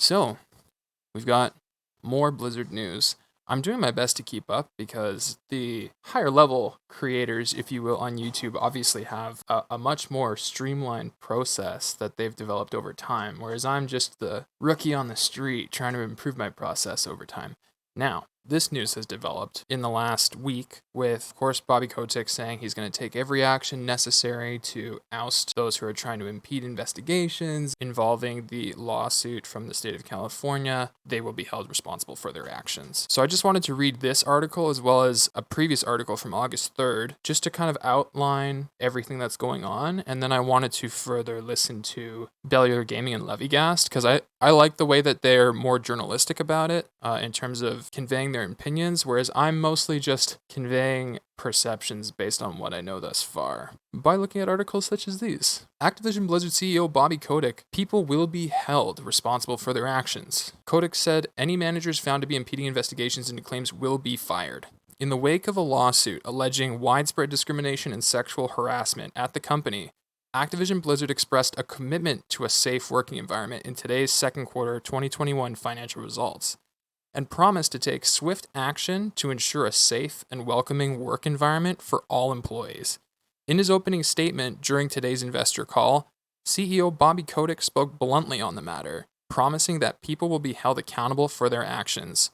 So, we've got more Blizzard news. I'm doing my best to keep up because the higher level creators, if you will, on YouTube obviously have a much more streamlined process that they've developed over time, whereas I'm just the rookie on the street trying to improve my process over time. Now, this news has developed in the last week with, of course, Bobby Kotick saying he's going to take every action necessary to oust those who are trying to impede investigations involving the lawsuit from the state of California. They will be held responsible for their actions. So I just wanted to read this article as well as a previous article from August 3rd, just to kind of outline everything that's going on. And then I wanted to further listen to BellularGaming and Levighast because I like the way that they're more journalistic about it in terms of conveying their opinions, whereas I'm mostly just conveying perceptions based on what I know thus far by looking at articles such as these. Activision Blizzard CEO Bobby Kotick, people will be held responsible for their actions. Kotick said any managers found to be impeding investigations into claims will be fired. In the wake of a lawsuit alleging widespread discrimination and sexual harassment at the company, Activision Blizzard expressed a commitment to a safe working environment in today's second quarter 2021 financial results, and promised to take swift action to ensure a safe and welcoming work environment for all employees. In his opening statement during today's investor call, CEO Bobby Kotick spoke bluntly on the matter, promising that people will be held accountable for their actions.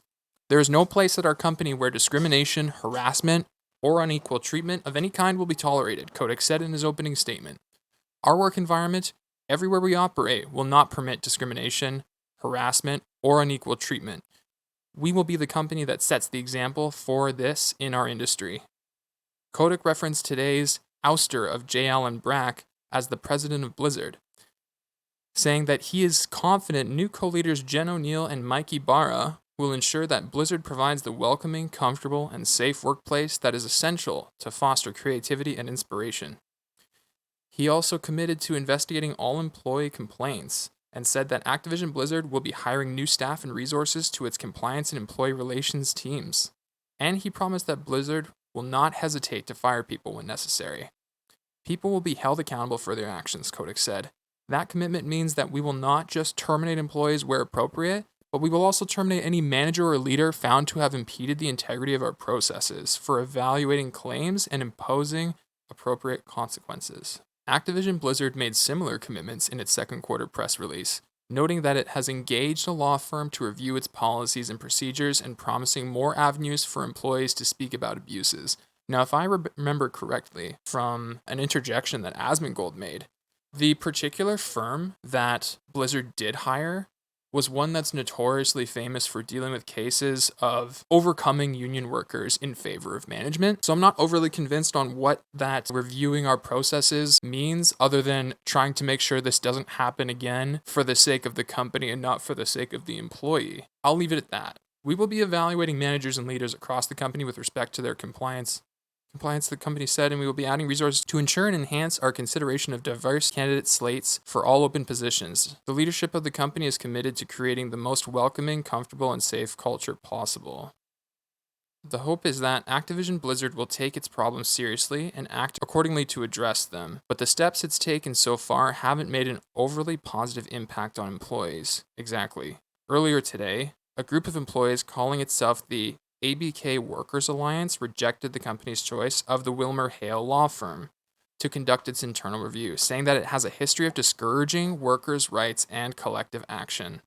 There is no place at our company where discrimination, harassment, or unequal treatment of any kind will be tolerated, Kotick said in his opening statement. Our work environment, everywhere we operate, will not permit discrimination, harassment, or unequal treatment. We will be the company that sets the example for this in our industry. Kotick referenced today's ouster of J. Allen Brack as the president of Blizzard, saying that he is confident new co-leaders Jen O'Neill and Mike Ibarra will ensure that Blizzard provides the welcoming, comfortable, and safe workplace that is essential to foster creativity and inspiration. He also committed to investigating all employee complaints and said that Activision Blizzard will be hiring new staff and resources to its compliance and employee relations teams. And he promised that Blizzard will not hesitate to fire people when necessary. People will be held accountable for their actions, Kotick said. That commitment means that we will not just terminate employees where appropriate, but we will also terminate any manager or leader found to have impeded the integrity of our processes for evaluating claims and imposing appropriate consequences. Activision Blizzard made similar commitments in its second quarter press release, noting that it has engaged a law firm to review its policies and procedures and promising more avenues for employees to speak about abuses. Now, if I remember correctly from an interjection that Asmongold made, the particular firm that Blizzard did hire was one that's notoriously famous for dealing with cases of overcoming union workers in favor of management. So I'm not overly convinced on what that reviewing our processes means, other than trying to make sure this doesn't happen again for the sake of the company and not for the sake of the employee. I'll leave it at that. We will be evaluating managers and leaders across the company with respect to their compliance, the company said, and we will be adding resources to ensure and enhance our consideration of diverse candidate slates for all open positions. The leadership of the company is committed to creating the most welcoming, comfortable, and safe culture possible. The hope is that Activision Blizzard will take its problems seriously and act accordingly to address them, but the steps it's taken so far haven't made an overly positive impact on employees. Exactly. Earlier today, a group of employees calling itself the ABK Workers Alliance rejected the company's choice of the Wilmer Hale law firm to conduct its internal review, saying that it has a history of discouraging workers' rights and collective action.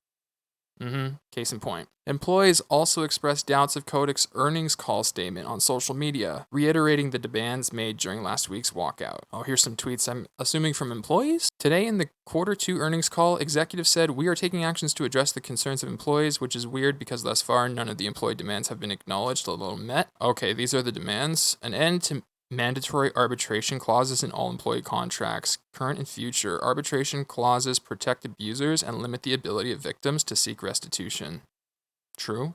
Case in point. Employees also expressed doubts of Kotick's earnings call statement on social media, reiterating the demands made during last week's walkout. Oh, here's some tweets I'm assuming from employees. Today in the quarter 2 earnings call, executives said, "We are taking actions to address the concerns of employees," which is weird because thus far none of the employee demands have been acknowledged, let alone met. Okay, these are the demands. An end to mandatory arbitration clauses in all employee contracts, current and future. Arbitration clauses protect abusers and limit the ability of victims to seek restitution. True.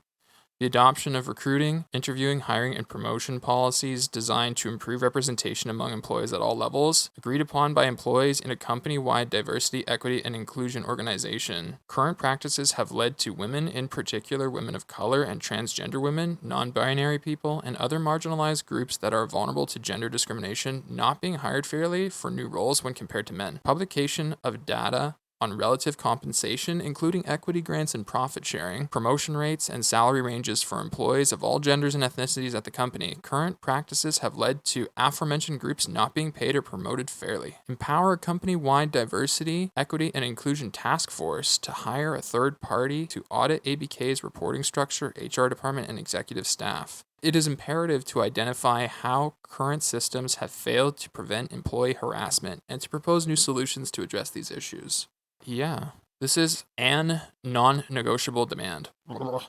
The adoption of recruiting, interviewing, hiring, and promotion policies designed to improve representation among employees at all levels, agreed upon by employees in a company-wide diversity, equity, and inclusion organization. Current practices have led to women, in particular women of color and transgender women, non-binary people, and other marginalized groups that are vulnerable to gender discrimination, not being hired fairly for new roles when compared to men. Publication of data on relative compensation, including equity grants and profit sharing, promotion rates, and salary ranges for employees of all genders and ethnicities at the company. Current practices have led to aforementioned groups not being paid or promoted fairly. Empower a company-wide diversity, equity, and inclusion task force to hire a third party to audit ABK's reporting structure, HR department, and executive staff. It is imperative to identify how current systems have failed to prevent employee harassment and to propose new solutions to address these issues. Yeah, this is an non-negotiable demand.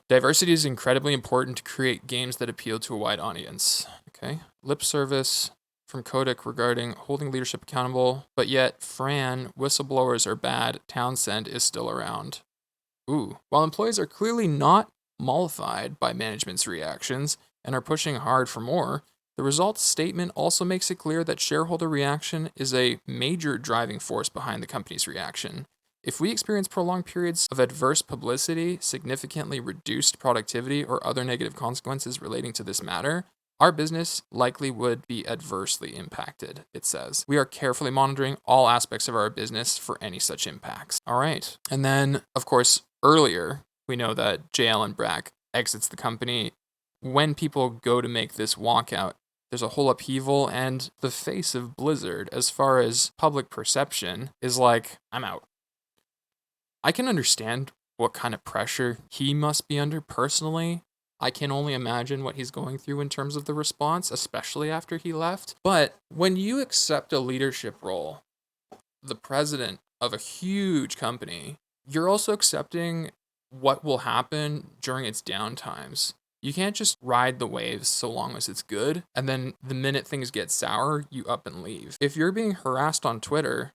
Diversity is incredibly important to create games that appeal to a wide audience. Okay. Lip service from Kodak regarding holding leadership accountable, but yet Fran, whistleblowers are bad, Townsend is still around. Ooh. While employees are clearly not mollified by management's reactions and are pushing hard for more, the results statement also makes it clear that shareholder reaction is a major driving force behind the company's reaction. If we experience prolonged periods of adverse publicity, significantly reduced productivity, or other negative consequences relating to this matter, our business likely would be adversely impacted, it says. We are carefully monitoring all aspects of our business for any such impacts. All right. And then, of course, earlier, we know that J. Allen Brack exits the company. When people go to make this walkout, there's a whole upheaval, and the face of Blizzard, as far as public perception, is like, I'm out. I can understand what kind of pressure he must be under personally. I can only imagine what he's going through in terms of the response, especially after he left. But when you accept a leadership role, the president of a huge company, you're also accepting what will happen during its downtimes. You can't just ride the waves so long as it's good, and then the minute things get sour, you up and leave. If you're being harassed on Twitter,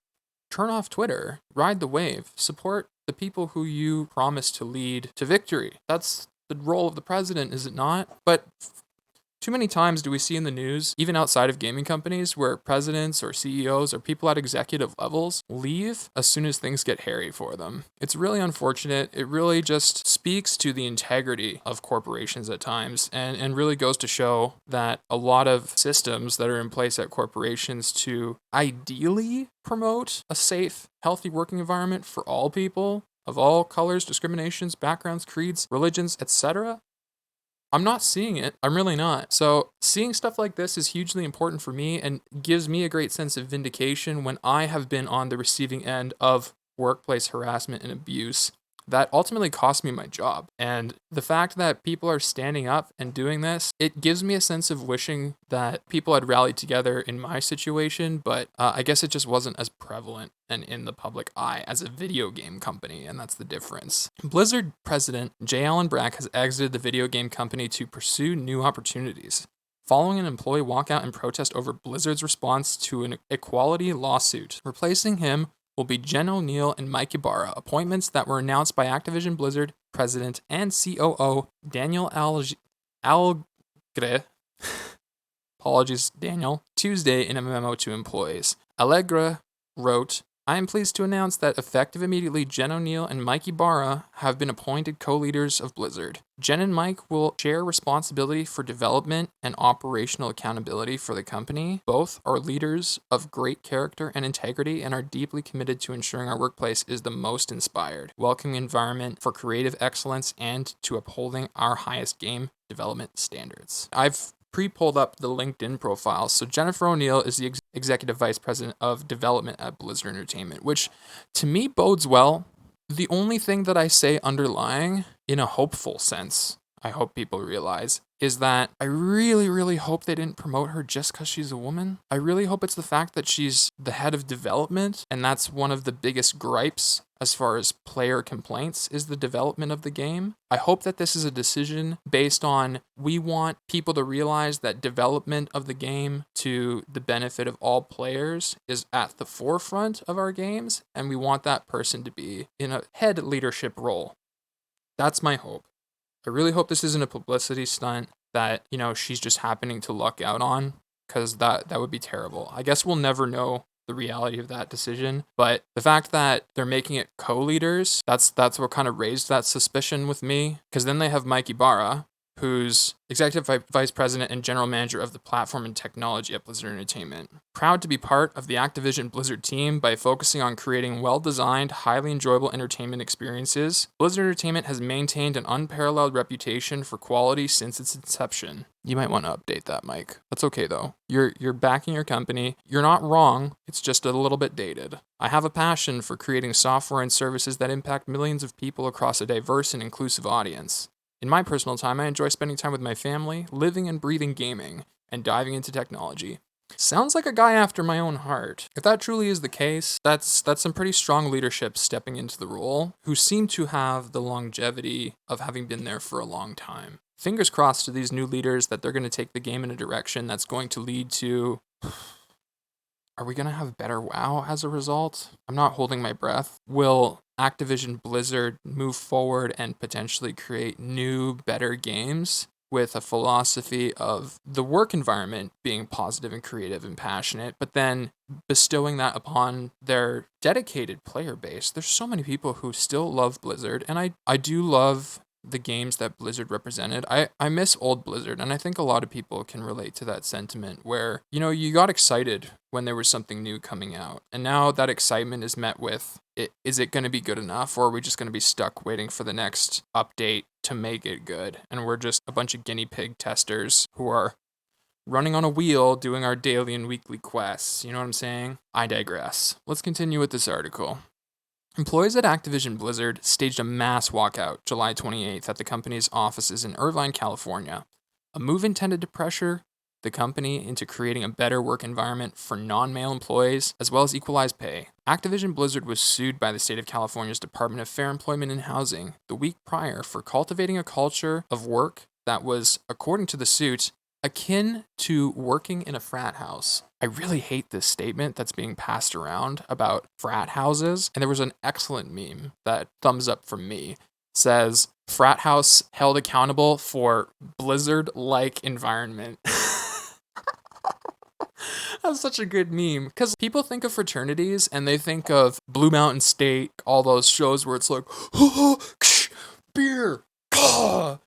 turn off Twitter, ride the wave, support the people who you promised to lead to victory. That's the role of the president, is it not? But too many times do we see in the news, even outside of gaming companies, where presidents or CEOs or people at executive levels leave as soon as things get hairy for them. It's really unfortunate. It really just speaks to the integrity of corporations at times, and really goes to show that a lot of systems that are in place at corporations to ideally promote a safe, healthy working environment for all people of all colors, discriminations, backgrounds, creeds, religions, etc., I'm not seeing it. I'm really not. So seeing stuff like this is hugely important for me and gives me a great sense of vindication when I have been on the receiving end of workplace harassment and abuse that ultimately cost me my job. And the fact that people are standing up and doing this, it gives me a sense of wishing that people had rallied together in my situation, but I guess it just wasn't as prevalent and in the public eye as a video game company, and that's the difference. Blizzard president J. Allen Brack has exited the video game company to pursue new opportunities, following an employee walkout and protest over Blizzard's response to an equality lawsuit. Replacing him will be Jen O'Neill and Mike Ibarra, appointments that were announced by Activision Blizzard president and COO Daniel Alegre, apologies Daniel, Tuesday in a memo to employees. Alegre wrote, I am pleased to announce that effective immediately, Jen O'Neill and Mike Ibarra have been appointed co-leaders of Blizzard. Jen and Mike will share responsibility for development and operational accountability for the company. Both are leaders of great character and integrity and are deeply committed to ensuring our workplace is the most inspired, welcoming environment for creative excellence and to upholding our highest game development standards. I've pre-pulled up the LinkedIn profiles. So Jennifer O'Neill is the executive vice president of development at Blizzard Entertainment, which to me bodes well. The only thing that I say underlying in a hopeful sense, I hope people realize, is that I really, really hope they didn't promote her just because she's a woman. I really hope it's the fact that she's the head of development, and that's one of the biggest gripes as far as player complaints is the development of the game. I hope that this is a decision based on we want people to realize that development of the game to the benefit of all players is at the forefront of our games, and we want that person to be in a head leadership role. That's my hope. I really hope this isn't a publicity stunt that, she's just happening to luck out on, because that would be terrible. I guess we'll never know the reality of that decision, but the fact that they're making it co-leaders, that's what kind of raised that suspicion with me, because then they have Mike Ibarra, who's Executive Vice President and General Manager of the Platform and Technology at Blizzard Entertainment. Proud to be part of the Activision Blizzard team by focusing on creating well-designed, highly enjoyable entertainment experiences. Blizzard Entertainment has maintained an unparalleled reputation for quality since its inception. You might want to update that, Mike. That's okay, though. You're backing your company. You're not wrong. It's just a little bit dated. I have a passion for creating software and services that impact millions of people across a diverse and inclusive audience. In my personal time, I enjoy spending time with my family, living and breathing gaming, and diving into technology. Sounds like a guy after my own heart. If that truly is the case, that's some pretty strong leadership stepping into the role, who seem to have the longevity of having been there for a long time. Fingers crossed to these new leaders that they're going to take the game in a direction that's going to lead to... Are we going to have better WoW as a result? I'm not holding my breath. Will Activision Blizzard move forward and potentially create new, better games with a philosophy of the work environment being positive and creative and passionate, but then bestowing that upon their dedicated player base? There's so many people who still love Blizzard, and I do love the games that Blizzard represented. I miss old Blizzard, and I think a lot of people can relate to that sentiment where, you got excited when there was something new coming out, and now that excitement is met with, is it going to be good enough, or are we just going to be stuck waiting for the next update to make it good, and we're just a bunch of guinea pig testers who are running on a wheel doing our daily and weekly quests? You know what I'm saying? I digress. Let's continue with this article. Employees at Activision Blizzard staged a mass walkout July 28th at the company's offices in Irvine, California, a move intended to pressure the company into creating a better work environment for non-male employees, as well as equalize pay. Activision Blizzard was sued by the state of California's Department of Fair Employment and Housing the week prior for cultivating a culture of work that was, according to the suit, akin to working in a frat house. I really hate this statement that's being passed around about frat houses. And there was an excellent meme that, thumbs up from me, says, "Frat house held accountable for Blizzard-like environment." That's such a good meme, because people think of fraternities and they think of Blue Mountain State, all those shows where it's like, beer,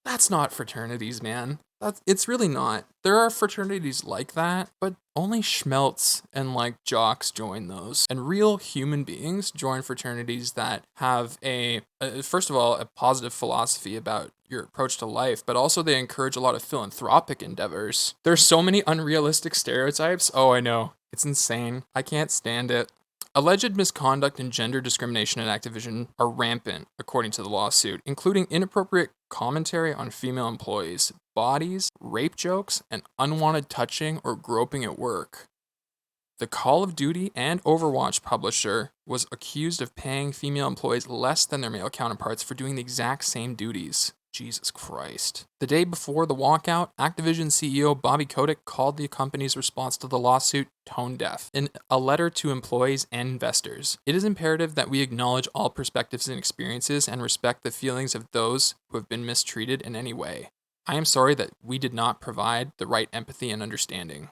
that's not fraternities, man. It's really not. There are fraternities like that, but only schmelts and jocks join those. And real human beings join fraternities that have first of all, a positive philosophy about your approach to life, but also they encourage a lot of philanthropic endeavors. There's so many unrealistic stereotypes. Oh, I know. It's insane. I can't stand it. Alleged misconduct and gender discrimination at Activision are rampant, according to the lawsuit, including inappropriate commentary on female employees, bodies, rape jokes, and unwanted touching or groping at work. The Call of Duty and Overwatch publisher was accused of paying female employees less than their male counterparts for doing the exact same duties. Jesus Christ. The day before the walkout, Activision CEO Bobby Kotick called the company's response to the lawsuit tone deaf in a letter to employees and investors. It is imperative that we acknowledge all perspectives and experiences and respect the feelings of those who have been mistreated in any way. I am sorry that we did not provide the right empathy and understanding.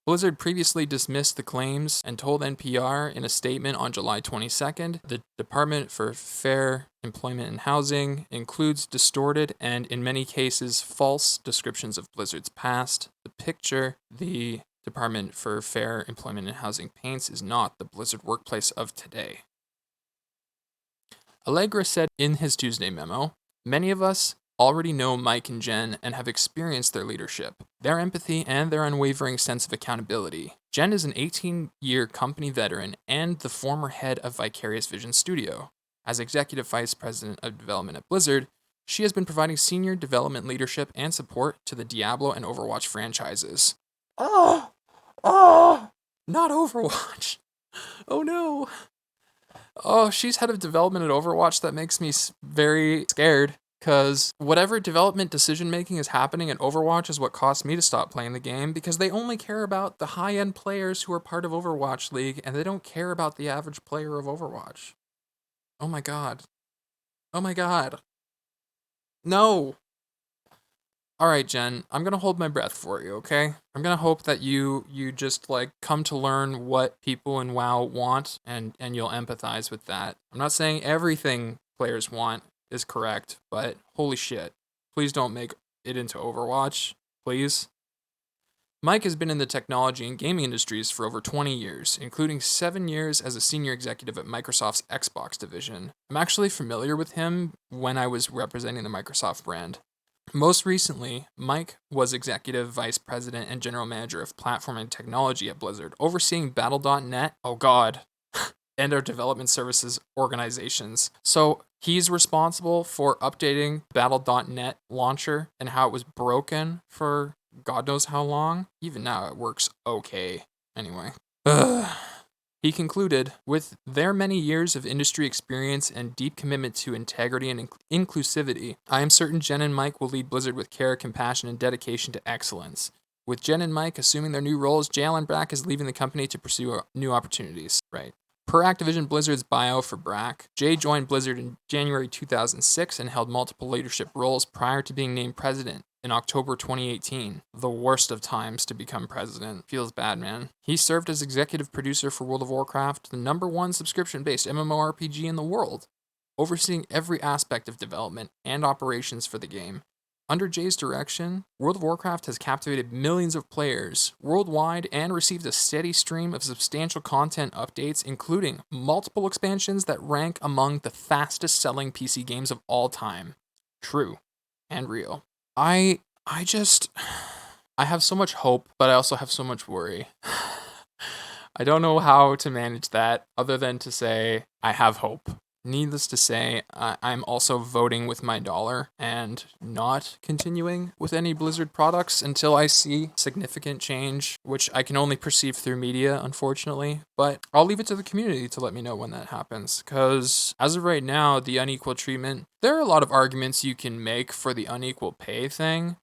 Blizzard previously dismissed the claims and told NPR in a statement on July 22nd, the Department for Fair Employment and Housing includes distorted and, in many cases, false descriptions of Blizzard's past. The picture the Department for Fair Employment and Housing paints is not the Blizzard workplace of today. Allegra said in his Tuesday memo, "Many of us already know Mike and Jen and have experienced their leadership, their empathy, and their unwavering sense of accountability. Jen is an 18-year company veteran and the former head of Vicarious Vision Studio. As Executive Vice President of Development at Blizzard, she has been providing senior development leadership and support to the Diablo and Overwatch franchises." Not Overwatch. Oh no. Oh, she's head of development at Overwatch. That makes me very scared. Because whatever development decision-making is happening in Overwatch is what cost me to stop playing the game, because they only care about the high-end players who are part of Overwatch League, and they don't care about the average player of Overwatch. Oh my god. Oh my god. No! Alright, Jen, I'm gonna hold my breath for you, okay? I'm gonna hope that you just, come to learn what people in WoW want, and you'll empathize with that. I'm not saying everything players want is correct, but holy shit. Please don't make it into Overwatch. Please. Mike has been in the technology and gaming industries for over 20 years, including 7 years as a senior executive at Microsoft's Xbox division. I'm actually familiar with him when I was representing the Microsoft brand. Most recently, Mike was executive vice president and general manager of platform and technology at Blizzard, overseeing Battle.net, oh god, and our development services organizations. So he's responsible for updating Battle.net launcher and how it was broken for God knows how long. Even now, it works okay. Anyway. Ugh. He concluded, with their many years of industry experience and deep commitment to integrity and inclusivity, I am certain Jen and Mike will lead Blizzard with care, compassion, and dedication to excellence. With Jen and Mike assuming their new roles, JL Brack is leaving the company to pursue new opportunities. Right. Per Activision Blizzard's bio for Brack, Jay joined Blizzard in January 2006 and held multiple leadership roles prior to being named president in October 2018. The worst of times to become president. Feels bad, man. He served as executive producer for World of Warcraft, the #1 subscription-based MMORPG in the world, overseeing every aspect of development and operations for the game. Under Jay's direction, World of Warcraft has captivated millions of players worldwide and received a steady stream of substantial content updates, including multiple expansions that rank among the fastest-selling PC games of all time. True and real. I have so much hope, but I also have so much worry. I don't know how to manage that other than to say I have hope. Needless to say, I'm also voting with my dollar and not continuing with any Blizzard products until I see significant change, which I can only perceive through media, unfortunately. But I'll leave it to the community to let me know when that happens, because as of right now, the unequal treatment, there are a lot of arguments you can make for the unequal pay thing.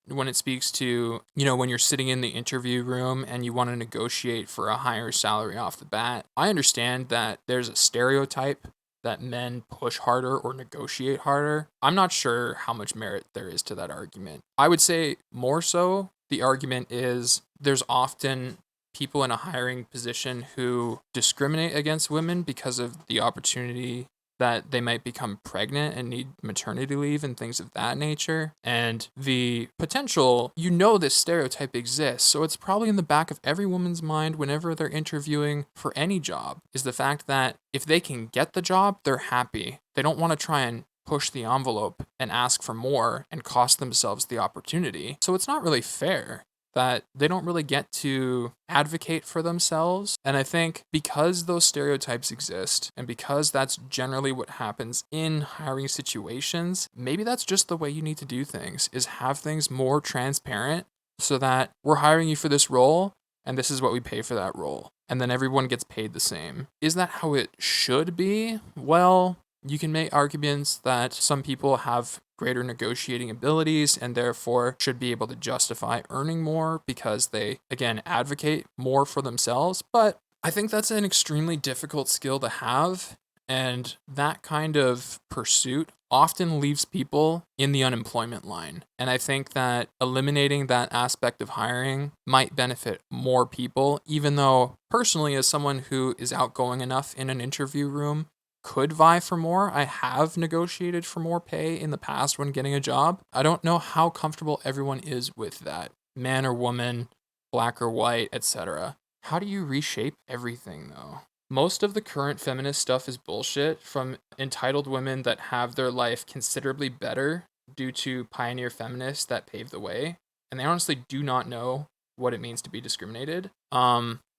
When it speaks to, when you're sitting in the interview room and you want to negotiate for a higher salary off the bat, I understand that there's a stereotype that men push harder or negotiate harder. I'm not sure how much merit there is to that argument. I would say more so the argument is there's often people in a hiring position who discriminate against women because of the opportunity that they might become pregnant and need maternity leave and things of that nature. And the potential, this stereotype exists, so it's probably in the back of every woman's mind whenever they're interviewing for any job, is the fact that if they can get the job, they're happy. They don't want to try and push the envelope and ask for more and cost themselves the opportunity. So it's not really fair that they don't really get to advocate for themselves. And I think because those stereotypes exist and because that's generally what happens in hiring situations, maybe that's just the way you need to do things, is have things more transparent so that we're hiring you for this role and this is what we pay for that role. And then everyone gets paid the same. Is that how it should be? Well, you can make arguments that some people have greater negotiating abilities and therefore should be able to justify earning more because they, again, advocate more for themselves. But I think that's an extremely difficult skill to have. And that kind of pursuit often leaves people in the unemployment line. And I think that eliminating that aspect of hiring might benefit more people, even though personally, as someone who is outgoing enough in an interview room, could vie for more. I have negotiated for more pay in the past when getting a job. I don't know how comfortable everyone is with that. Man or woman, black or white, etc. How do you reshape everything, though? Most of the current feminist stuff is bullshit from entitled women that have their life considerably better due to pioneer feminists that paved the way. And they honestly do not know what it means to be discriminated.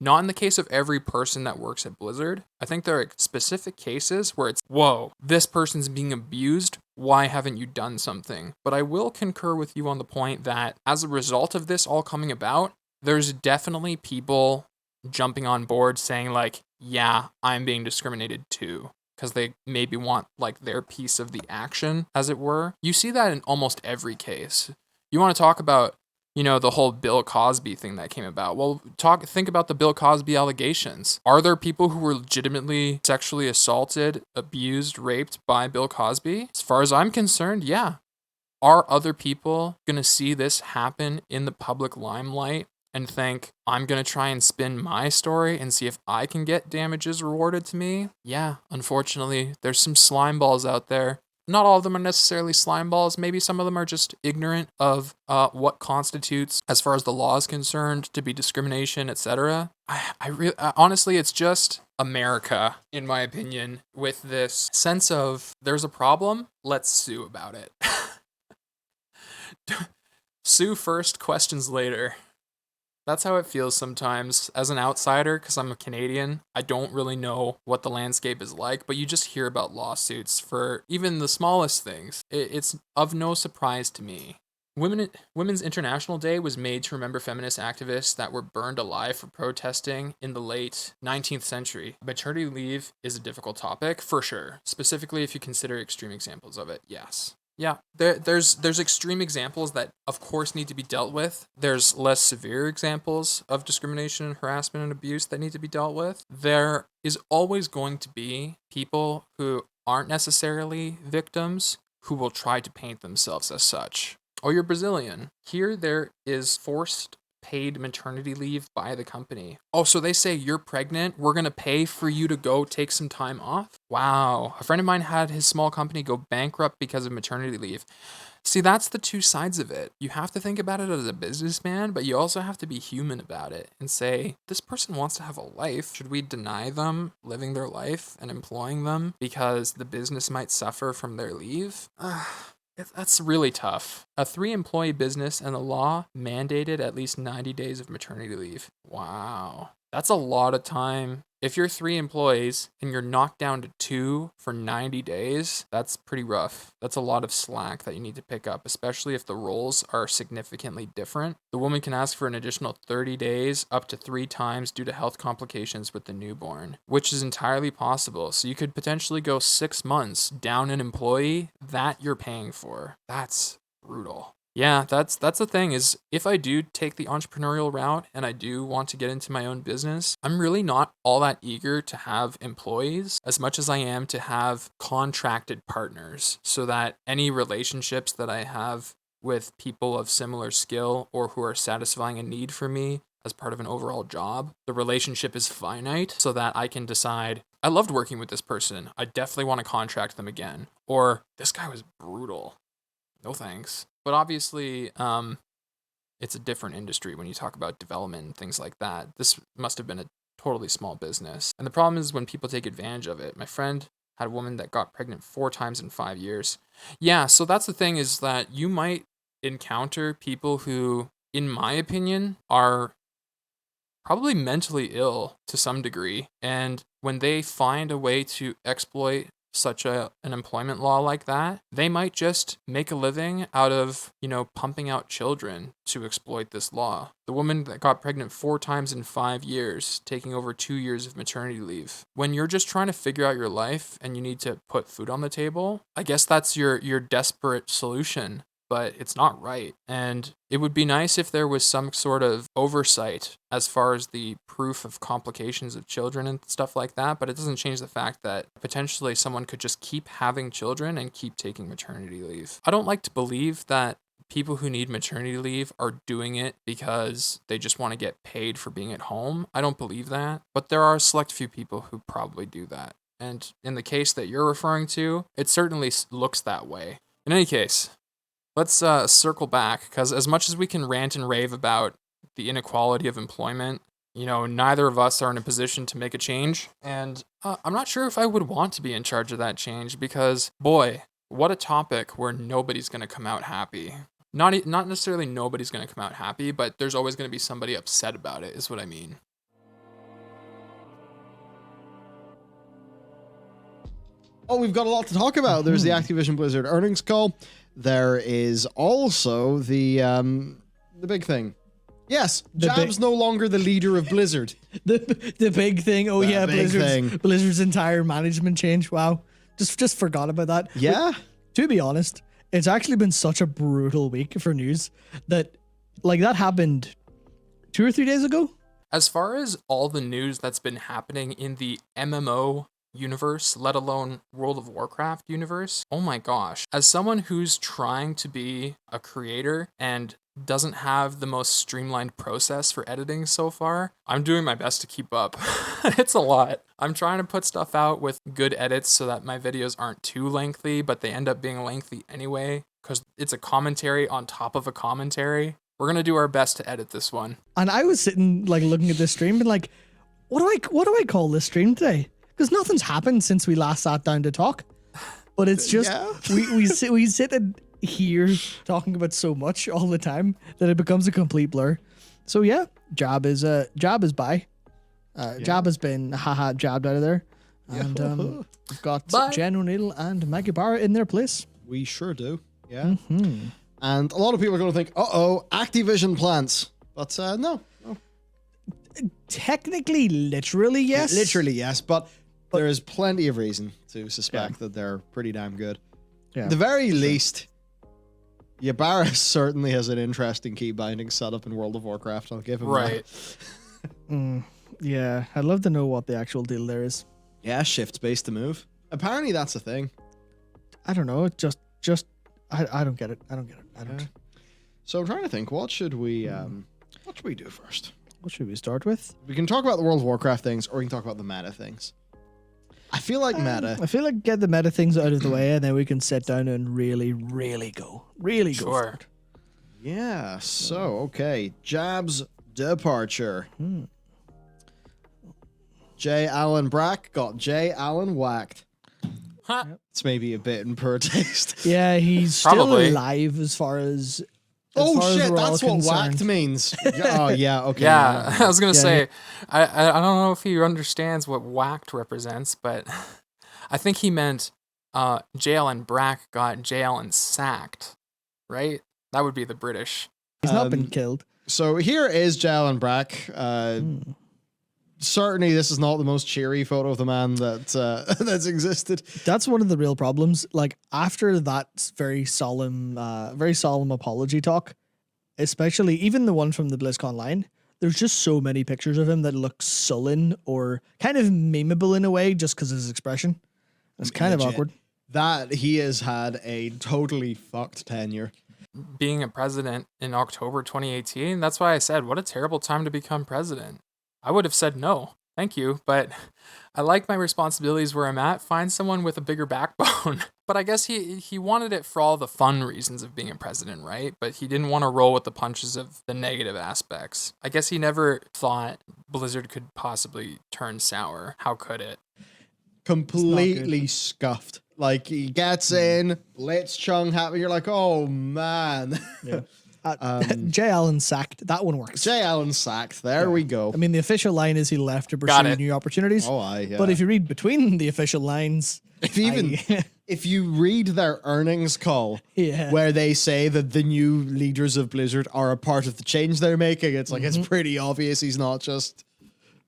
Not in the case of every person that works at Blizzard. I think there are specific cases where it's, whoa, this person's being abused. Why haven't you done something? But I will concur with you on the point that as a result of this all coming about, there's definitely people jumping on board saying like, yeah, I'm being discriminated too. Because they maybe want like their piece of the action, as it were. You see that in almost every case. You want to talk about the whole Bill Cosby thing that came about. Well, think about the Bill Cosby allegations. Are there people who were legitimately sexually assaulted, abused, raped by Bill Cosby? As far as I'm concerned, yeah. Are other people going to see this happen in the public limelight and think, I'm going to try and spin my story and see if I can get damages rewarded to me? Yeah, unfortunately, there's some slime balls out there not all of them are necessarily slime balls. Maybe some of them are just ignorant of what constitutes, as far as the law is concerned, to be discrimination, etc. Honestly, it's just America, in my opinion, with this sense of there's a problem, let's sue about it. Sue first, questions later. That's how it feels sometimes as an outsider, because I'm a Canadian. I don't really know what the landscape is like, but you just hear about lawsuits for even the smallest things. It's of no surprise to me. Women's International Day was made to remember feminist activists that were burned alive for protesting in the late 19th century. Maternity leave is a difficult topic, for sure, specifically if you consider extreme examples of it, yes. Yeah, there's extreme examples that, of course, need to be dealt with. There's less severe examples of discrimination and harassment and abuse that need to be dealt with. There is always going to be people who aren't necessarily victims who will try to paint themselves as such. Oh, you're Brazilian. Here, there is forced paid maternity leave by the company. Oh, so they say you're pregnant, we're going to pay for you to go take some time off? Wow. A friend of mine had his small company go bankrupt because of maternity leave. See, that's the two sides of it. You have to think about it as a businessman, but you also have to be human about it and say, this person wants to have a life. Should we deny them living their life and employing them because the business might suffer from their leave? That's really tough. A 3-employee business and the law mandated at least 90 days of maternity leave. Wow. That's a lot of time. If you're 3 employees and you're knocked down to 2 for 90 days, that's pretty rough. That's a lot of slack that you need to pick up, especially if the roles are significantly different. The woman can ask for an additional 30 days up to 3 times due to health complications with the newborn, which is entirely possible. So you could potentially go 6 months down an employee that you're paying for. That's brutal. Yeah, that's the thing is, if I do take the entrepreneurial route and I do want to get into my own business, I'm really not all that eager to have employees as much as I am to have contracted partners, so that any relationships that I have with people of similar skill or who are satisfying a need for me as part of an overall job, the relationship is finite so that I can decide, I loved working with this person, I definitely want to contract them again, or this guy was brutal, no thanks. But obviously, it's a different industry when you talk about development and things like that. This must have been a totally small business. And the problem is when people take advantage of it. My friend had a woman that got pregnant 4 times in 5 years. Yeah, so that's the thing, is that you might encounter people who, in my opinion, are probably mentally ill to some degree. And when they find a way to exploit such an employment law like that, they might just make a living out of, pumping out children to exploit this law. The woman that got pregnant 4 times in 5 years, taking over 2 years of maternity leave. When you're just trying to figure out your life and you need to put food on the table, I guess that's your desperate solution. But it's not right. And it would be nice if there was some sort of oversight as far as the proof of complications of children and stuff like that, but it doesn't change the fact that potentially someone could just keep having children and keep taking maternity leave. I don't like to believe that people who need maternity leave are doing it because they just want to get paid for being at home. I don't believe that, but there are a select few people who probably do that. And in the case that you're referring to, it certainly looks that way. In any case, let's circle back, because as much as we can rant and rave about the inequality of employment, neither of us are in a position to make a change. And I'm not sure if I would want to be in charge of that change, because, boy, what a topic where nobody's going to come out happy. Not necessarily nobody's going to come out happy, but there's always going to be somebody upset about it, is what I mean. Oh, we've got a lot to talk about. There's the Activision Blizzard earnings call. There is also the big thing. Yes, Jab's no longer the leader of Blizzard. The big thing. Oh, yeah, Blizzard's entire management change. Wow. Just forgot about that. Yeah. But, to be honest, it's actually been such a brutal week for news that happened 2 or 3 days ago. As far as all the news that's been happening in the MMO universe, let alone World of Warcraft universe, oh my gosh. As someone who's trying to be a creator and doesn't have the most streamlined process for editing so far. I'm doing my best to keep up. It's a lot. I'm trying to put stuff out with good edits so that my videos aren't too lengthy, but they end up being lengthy anyway because it's a commentary on top of a commentary. We're going to do our best to edit this one. And I was sitting like looking at this stream and like, what do I call this stream today? Because nothing's happened since we last sat down to talk. But it's just we sit and here talking about so much all the time that it becomes a complete blur. So yeah, Jab is by. Jab has been jabbed out of there. And we've got Jen O'Neill and Maggie Barra in their place. We sure do. Yeah. And a lot of people are going to think, Activision plants. But no. Technically, literally, yes. Literally, yes. But there is plenty of reason to suspect that they're pretty damn good. Yeah. At the very least, Ybarra certainly has an interesting key binding setup in World of Warcraft. I'll give him that. Yeah, I'd love to know what the actual deal there is. Yeah, shift space to move. Apparently that's a thing. I don't know. Just I don't get it. I don't get it. I don't. So I'm trying to think, what should we do first? What should we start with? We can talk about the World of Warcraft things, or we can talk about the meta things. I feel like meta. I feel like get the meta things out of the way, and then we can sit down and really go go for it. Yeah. So okay, Jab's departure. J. Allen Brack got J. Allen whacked. Huh. It's maybe a bit in poor taste. Yeah, he's still alive as far as. Oh shit! That's what whacked means. Oh yeah. Okay. Yeah, I was gonna say, I don't know if he understands what whacked represents, but I think he meant J. Allen Brack got J. Allen sacked, right? That would be the British. He's not been killed. So here is J. Allen Brack. Certainly, this is not the most cheery photo of the man that that's existed. That's one of the real problems. Like after that very solemn apology talk, especially even the one from the BlizzCon line, there's just so many pictures of him that look sullen or kind of memeable in a way, just because of his expression. It's kind of awkward. That he has had a totally fucked tenure. Being a president in October 2018, that's why I said, what a terrible time to become president. I would have said no, thank you, but I like my responsibilities where I'm at. Find someone with a bigger backbone. But I guess he wanted it for all the fun reasons of being a president, right? But he didn't want to roll with the punches of the negative aspects. I guess he never thought Blizzard could possibly turn sour. How could it? Completely scuffed. Like, he gets in, Blitzchung happy. You're like, oh, man. Yeah. J. Allen sacked. That one works. J. Allen sacked. There we go. I mean, the official line is he left to pursue new opportunities. Oh, aye, yeah. But if you read between the official lines, if you read their earnings call, where they say that the new leaders of Blizzard are a part of the change they're making, it's like it's pretty obvious he's not just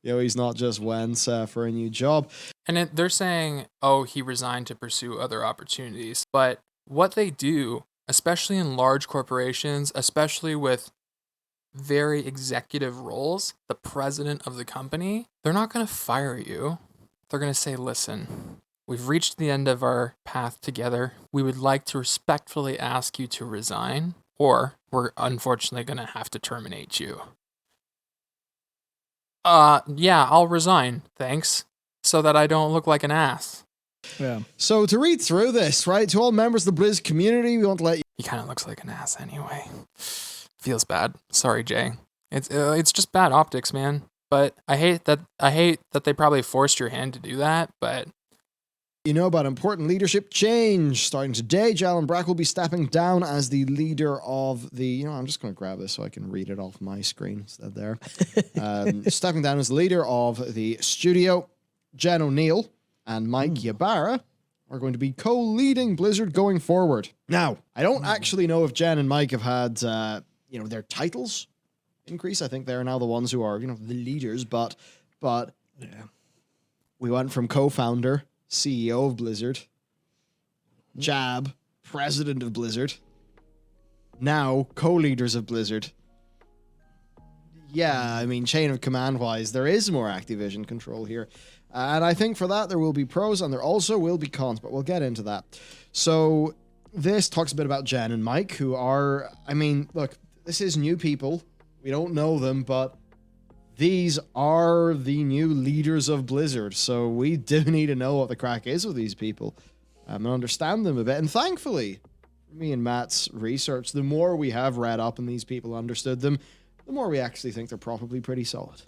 Wentz for a new job. And they're saying, oh, he resigned to pursue other opportunities. But what they do, especially in large corporations, especially with very executive roles, the president of the company, they're not going to fire you. They're going to say, listen, we've reached the end of our path together. We would like to respectfully ask you to resign, or we're unfortunately going to have to terminate you. Yeah, I'll resign, thanks, so that I don't look like an ass. Yeah. So to read through this, right, to all members of the Blizz community, we want to let you... He kind of looks like an ass anyway. Feels bad. Sorry, Jay. It's just bad optics, man. But I hate that they probably forced your hand to do that, but... You know about important leadership change. Starting today, J. Allen Brack will be stepping down as the leader of the... I'm just going to grab this so I can read it off my screen instead there. Stepping down as the leader of the studio. Jen O'Neill and Mike Ybarra are going to be co-leading Blizzard going forward. Now, I don't actually know if Jen and Mike have had, their titles increase. I think they're now the ones who are, the leaders, but we went from co-founder, CEO of Blizzard, Jab, president of Blizzard, now co-leaders of Blizzard. Yeah, I mean, chain of command-wise, there is more Activision control here. And I think for that, there will be pros and there also will be cons, but we'll get into that. So this talks a bit about Jen and Mike, who are, look, this is new people. We don't know them, but these are the new leaders of Blizzard. So we do need to know what the crack is with these people and understand them a bit. And thankfully, me and Matt's research, the more we have read up on these people, understood them, the more we actually think they're probably pretty solid.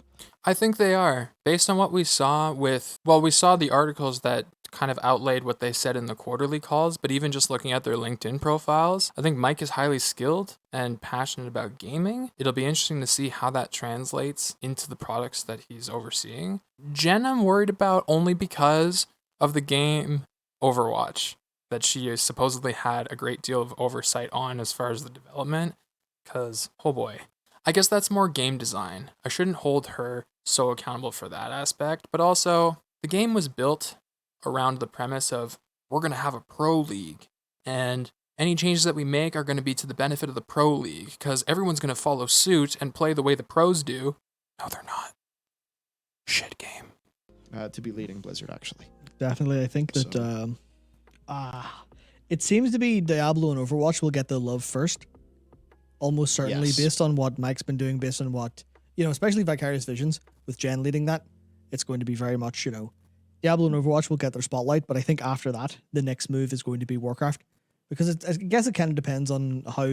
I think they are. Based on what we saw we saw the articles that kind of outlaid what they said in the quarterly calls, but even just looking at their LinkedIn profiles, I think Mike is highly skilled and passionate about gaming. It'll be interesting to see how that translates into the products that he's overseeing. Jen, I'm worried about only because of the game Overwatch that she has supposedly had a great deal of oversight on as far as the development, because, oh boy. I guess that's more game design. I shouldn't hold her so accountable for that aspect, but also the game was built around the premise of we're going to have a pro league, and any changes that we make are going to be to the benefit of the pro league because everyone's going to follow suit and play the way the pros do. No, they're not. Shit game. To be leading Blizzard, actually. Definitely, I think that it seems to be Diablo and Overwatch will get the love first. Almost certainly, Yes. based on what Mike's been doing, based on what, especially Vicarious Visions, with Jen leading that, it's going to be very much, Diablo and Overwatch will get their spotlight, but I think after that, the next move is going to be Warcraft. Because I guess it kind of depends on how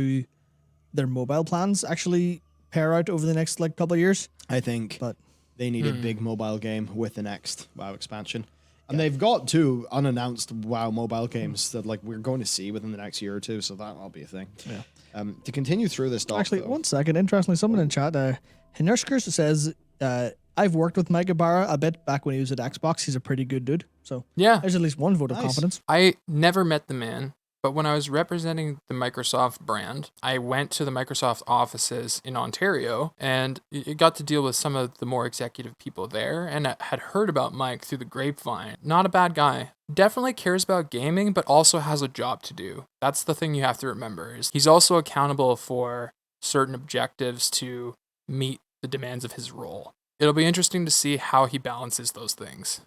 their mobile plans actually pair out over the next, couple of years. I think But they need a big mobile game with the next WoW expansion. And they've got 2 unannounced WoW mobile games that we're going to see within the next year or 2, so that'll be a thing. Yeah. To continue through this doc, Actually, though, 1 second. Interestingly, someone in chat, Hinurskers says, I've worked with Mike Ibarra a bit back when he was at Xbox. He's a pretty good dude. So Yeah. there's at least one vote of Nice. confidence. I never met the man, but when I was representing the Microsoft brand, I went to the Microsoft offices in Ontario and got to deal with some of the more executive people there, and I had heard about Mike through the grapevine. Not a bad guy. Definitely cares about gaming, but also has a job to do. That's the thing you have to remember, is he's also accountable for certain objectives to meet the demands of his role. It'll be interesting to see how he balances those things.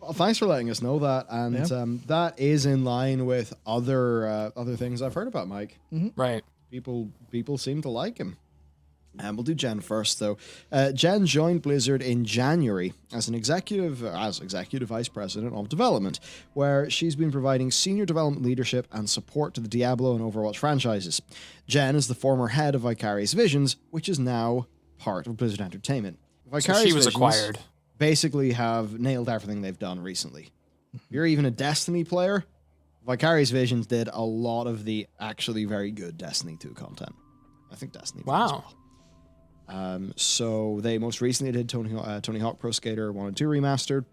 well, thanks for letting us know that, and that is in line with other things I've heard about Mike. Right. People seem to like him. And we'll do Jen first, though. Jen joined Blizzard in January as executive vice president of development, where she's been providing senior development leadership and support to the Diablo and Overwatch franchises. Jen is the former head of Vicarious Visions, which is now part of Blizzard Entertainment. So she was acquired. Basically have nailed everything they've done recently. If you're even a Destiny player, Vicarious Visions did a lot of the actually very good Destiny 2 content. I think Destiny 2 as Wow. well. So they most recently did Tony Hawk Pro Skater 1 and 2 remastered.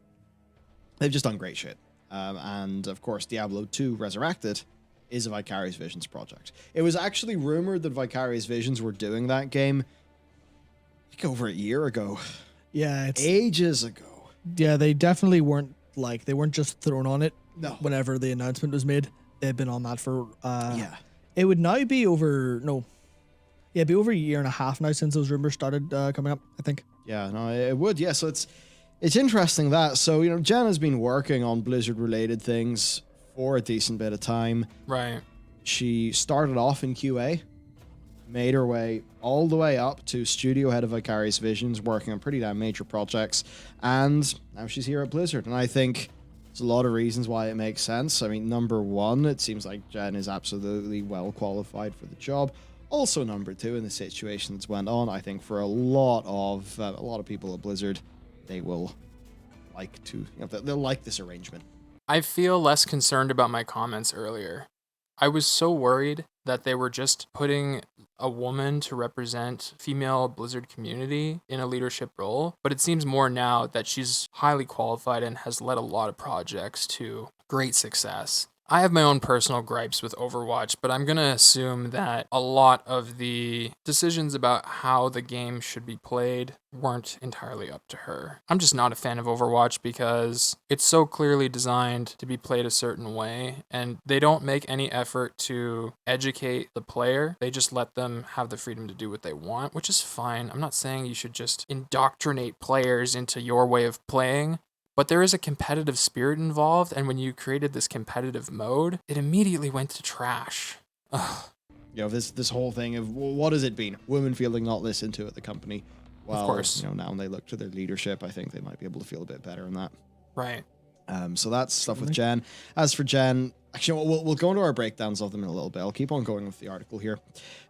They've just done great shit. And of course, Diablo 2 Resurrected is a Vicarious Visions project. It was actually rumored that Vicarious Visions were doing that game over a year ago. Yeah, Ages ago. yeah, they definitely weren't they weren't just thrown on it. No. Whenever the announcement was made, they've been on that for Yeah. It would now be over it'd be over a year and a half now since those rumors started coming up, I think. Yeah, no, it would. Yeah, so it's interesting that. So, Jen has been working on Blizzard-related things for a decent bit of time. Right. She started off in QA, made her way all the way up to studio head of Vicarious Visions, working on pretty damn major projects, and now she's here at Blizzard. And I think there's a lot of reasons why it makes sense. I mean, number one, it seems like Jen is absolutely well qualified for the job. Also, number two, in the situation that's went on, I think for a lot of people at Blizzard, they will like to, they'll like this arrangement. I feel less concerned about my comments earlier. I was so worried that they were just putting a woman to represent female Blizzard community in a leadership role, but it seems more now that she's highly qualified and has led a lot of projects to great success. I have my own personal gripes with Overwatch, but I'm going to assume that a lot of the decisions about how the game should be played weren't entirely up to her. I'm just not a fan of Overwatch because it's so clearly designed to be played a certain way, and they don't make any effort to educate the player. They just let them have the freedom to do what they want, which is fine. I'm not saying you should just indoctrinate players into your way of playing. But there is a competitive spirit involved, and when you created this competitive mode, it immediately went to trash. Ugh. this whole thing of, well, what has it been? Women feeling not listened to at the company. Well, of course. now when they look to their leadership, I think they might be able to feel a bit better in that. Right. So that's stuff with Jen. As for Jen, actually, we'll go into our breakdowns of them in a little bit. I'll keep on going with the article here.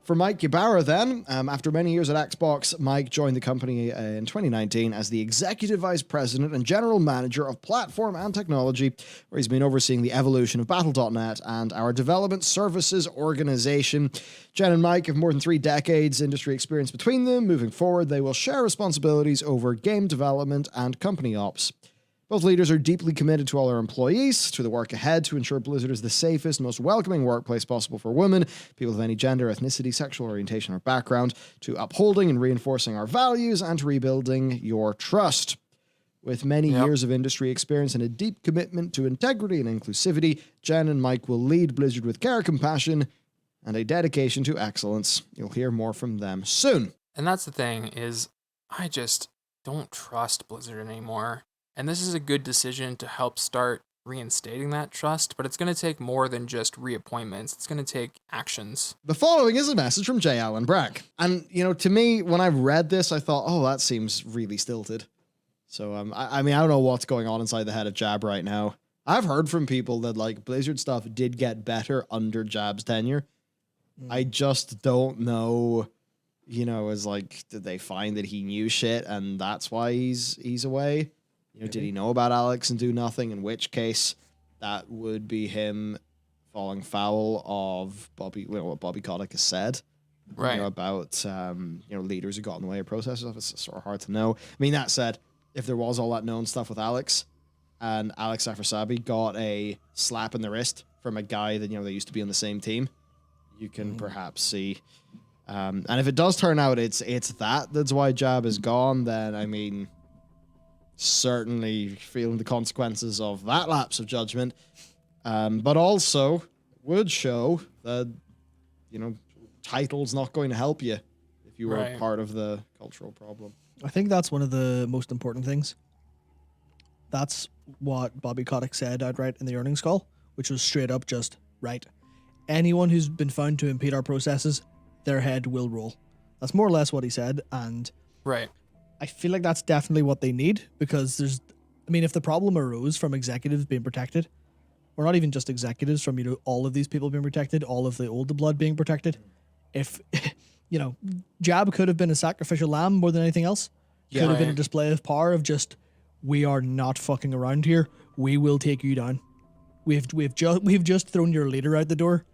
For Mike Ybarra then, after many years at Xbox, Mike joined the company in 2019 as the Executive Vice President and General Manager of Platform and Technology, where he's been overseeing the evolution of Battle.net and our development services organization. Jen and Mike have more than 3 decades industry experience between them. Moving forward, they will share responsibilities over game development and company ops. Both leaders are deeply committed to all their employees, to the work ahead to ensure Blizzard is the safest, most welcoming workplace possible for women, people of any gender, ethnicity, sexual orientation, or background, to upholding and reinforcing our values, and to rebuilding your trust. With many years of industry experience and a deep commitment to integrity and inclusivity, Jen and Mike will lead Blizzard with care, compassion, and a dedication to excellence. You'll hear more from them soon. And that's the thing, is I just don't trust Blizzard anymore. And this is a good decision to help start reinstating that trust, but it's going to take more than just reappointments. It's going to take actions. The following is a message from J. Allen Brack. And, to me, when I read this, I thought, oh, that seems really stilted. So, I mean, I don't know what's going on inside the head of Jab right now. I've heard from people that, Blizzard stuff did get better under Jab's tenure. I just don't know, did they find that he knew shit and that's why he's away? Did he know about Alex and do nothing? In which case, that would be him falling foul of what Bobby Kotick has said, right? About leaders who got in the way of processes. It's sort of hard to know. I mean, that said, if there was all that known stuff with Alex, and Alex Afrasabi got a slap in the wrist from a guy that they used to be on the same team, you can perhaps see. And if it does turn out it's that's why Jab is gone, then I mean, certainly feeling the consequences of that lapse of judgment, but also would show that title's not going to help you if you were part of the cultural problem. I think that's one of the most important things. That's what Bobby Kotick said outright in the earnings call, which was straight up just right. Anyone who's been found to impede our processes, their head will roll. That's more or less what he said, and I feel like that's definitely what they need, because if the problem arose from executives being protected, or not even just executives, from, all of these people being protected, all of the old blood being protected, if, Jab could have been a sacrificial lamb more than anything else. Could have been a display of power of just, we are not fucking around here. We will take you down. We've just thrown your leader out the door.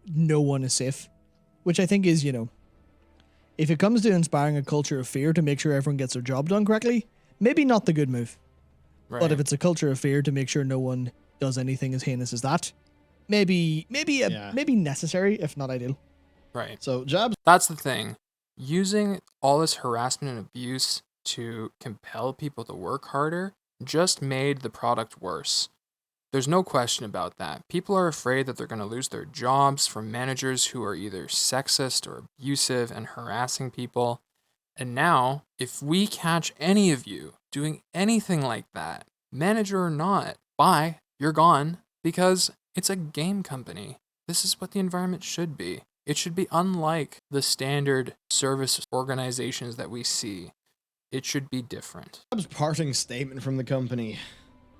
No one is safe. Which I think is, if it comes to inspiring a culture of fear to make sure everyone gets their job done correctly, maybe not the good move. Right. But if it's a culture of fear to make sure no one does anything as heinous as that, maybe necessary, if not ideal. Right. So Jabs. That's the thing. Using all this harassment and abuse to compel people to work harder just made the product worse. There's no question about that. People are afraid that they're going to lose their jobs from managers who are either sexist or abusive and harassing people. And now, if we catch any of you doing anything like that, manager or not, bye, you're gone, because it's a game company. This is what the environment should be. It should be unlike the standard service organizations that we see. It should be different. Jab's parting statement from the company.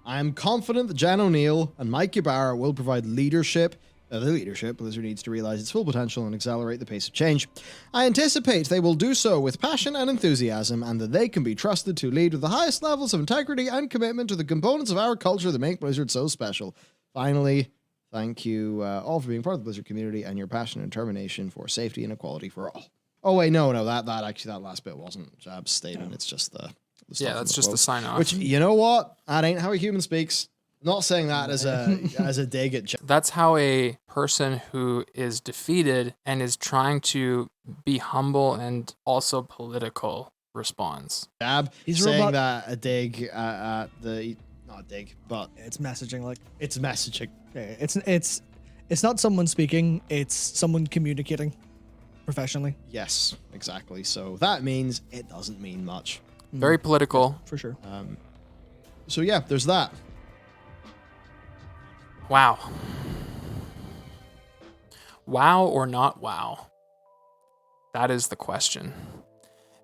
I am confident that Jan O'Neill and Mike Ybarra will provide the leadership Blizzard needs to realize its full potential and accelerate the pace of change. I anticipate they will do so with passion and enthusiasm, and that they can be trusted to lead with the highest levels of integrity and commitment to the components of our culture that make Blizzard so special. Finally, thank you all for being part of the Blizzard community and your passion and determination for safety and equality for all. Oh wait, no, that last bit wasn't Jab's statement. It's just the stuff that's just the sign off. Which, you know what? That ain't how a human speaks. I'm not saying that as a dig at Jab. That's how a person who is defeated and is trying to be humble and also political responds. Jab saying that a dig at the, not a dig, but it's messaging. It's messaging. It's not someone speaking. It's someone communicating professionally. Yes, exactly. So that means it doesn't mean much. Very political. For sure. So yeah, there's that. Wow. Wow or not wow? That is the question.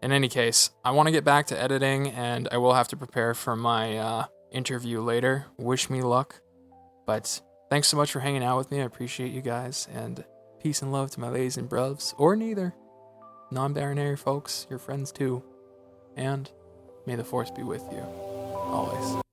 In any case, I want to get back to editing, and I will have to prepare for my interview later. Wish me luck. But thanks so much for hanging out with me. I appreciate you guys, and peace and love to my ladies and bruvs, or neither. Non-binary folks, your friends too. And may the force be with you, always.